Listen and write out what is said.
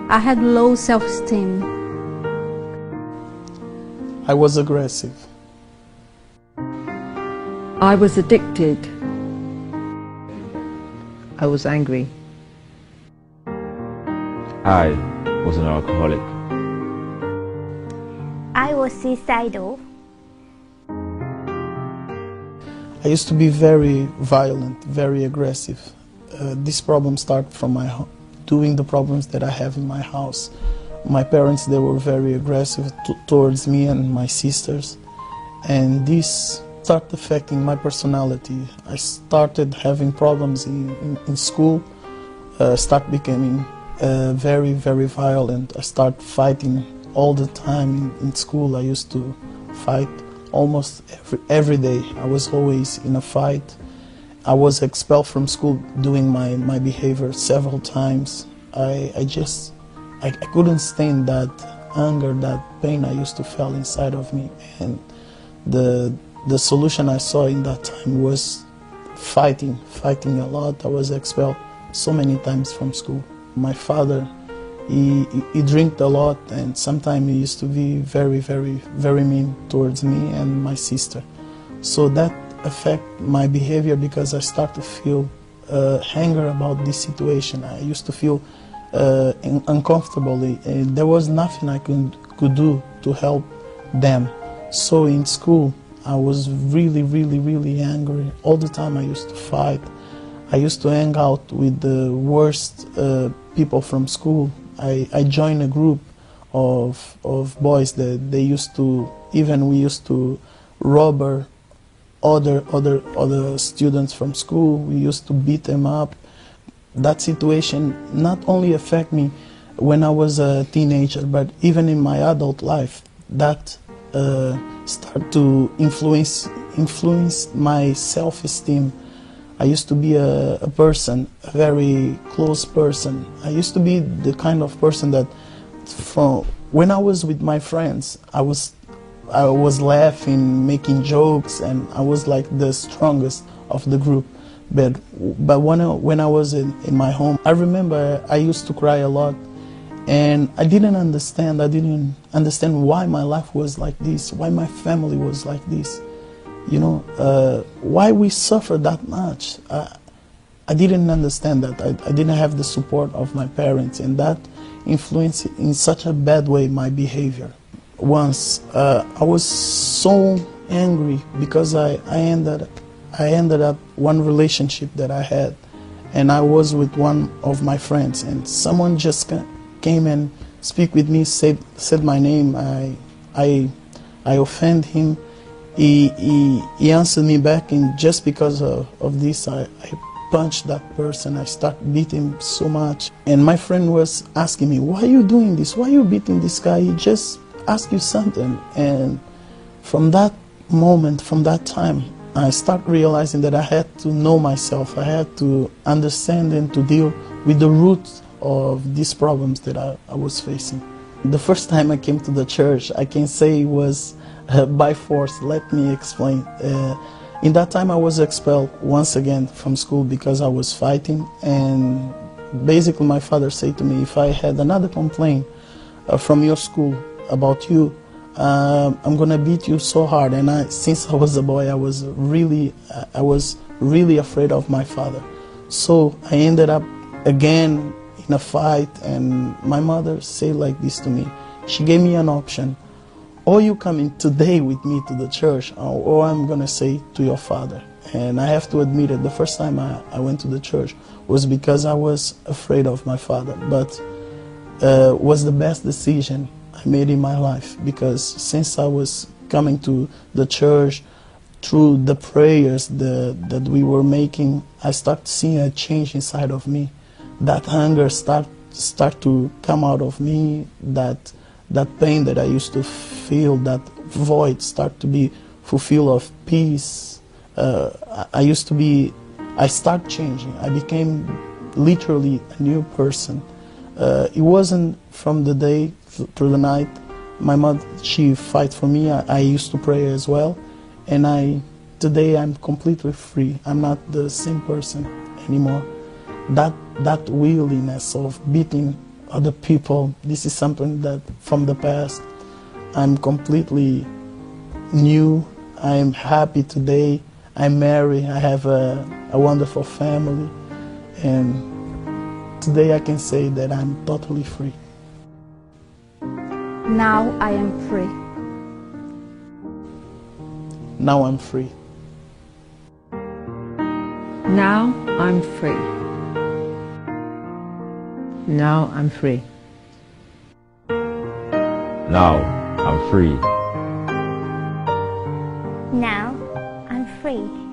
I had low self-esteem. I was aggressive. I was addicted. I was angry. I was an alcoholic. I was suicidal. I used to be very violent, very aggressive. This problem started from doing the problems that I have in my house. My parents, they were very aggressive towards me and my sisters, and this started affecting my personality. I started having problems in school, started becoming very, very violent. I started fighting all the time in school. I used to fight almost every day. I was always in a fight. I was expelled from school doing my behavior several times. I couldn't stand that anger, that pain I used to feel inside of me. And the solution I saw in that time was fighting a lot. I was expelled so many times from school. My father, he drank a lot, and sometimes he used to be very, very, very mean towards me and my sister. So that affected my behavior because I started to feel anger about this situation. I used to feel uncomfortably. There was nothing I could do to help them. So in school, I was really, really, really angry. All the time I used to fight. I used to hang out with the worst people from school. I joined a group of boys that we used to rob other students from school. We used to beat them up. That situation not only affected me when I was a teenager, but even in my adult life. That started to influence my self-esteem. I used to be a person, a very close person. I used to be the kind of person that, when I was with my friends, I was laughing, making jokes, and I was like the strongest of the group. But when I was in my home, I remember I used to cry a lot, and I didn't understand why my life was like this, why my family was like this, you know, why we suffered that much. I didn't understand that. I didn't have the support of my parents, and that influenced in such a bad way my behavior. Once I was so angry because I ended up one relationship that I had, and I was with one of my friends, and someone just came and speak with me, said my name. I offend him. He answered me back, and just because of this, I punched that person. I started beating him so much, and my friend was asking me, "Why are you doing this? Why are you beating this guy? He just asked you something." And from that moment, from that time, I started realizing that I had to know myself. I had to understand and to deal with the roots of these problems that I was facing. The first time I came to the church, I can say it was by force. Let me explain. In that time, I was expelled once again from school because I was fighting, and basically my father said to me, if I had another complaint from your school about you, I'm gonna beat you so hard. And since I was a boy, I was really afraid of my father. So I ended up again in a fight, and my mother said like this to me. She gave me an option: or you coming today with me to the church, or I'm gonna say to your father. And I have to admit it, the first time I went to the church was because I was afraid of my father, but was the best decision I made in my life, because since I was coming to the church, through the prayers that we were making, I started seeing a change inside of me. That anger start to come out of me, that pain that I used to feel, that void start to be fulfilled of peace. I started changing. I became literally a new person. It wasn't from the day through the night. My mother, she fight for me. I used to pray as well, and today I'm completely free. I'm not the same person anymore. That willingness of beating other people. This is something that from the past. I'm completely new. I'm happy today. I'm married. I have a wonderful family. And today I can say that I'm totally free. Now I am free. Now I'm free. Now I'm free. Now I'm free. Now I'm free. Now I'm free.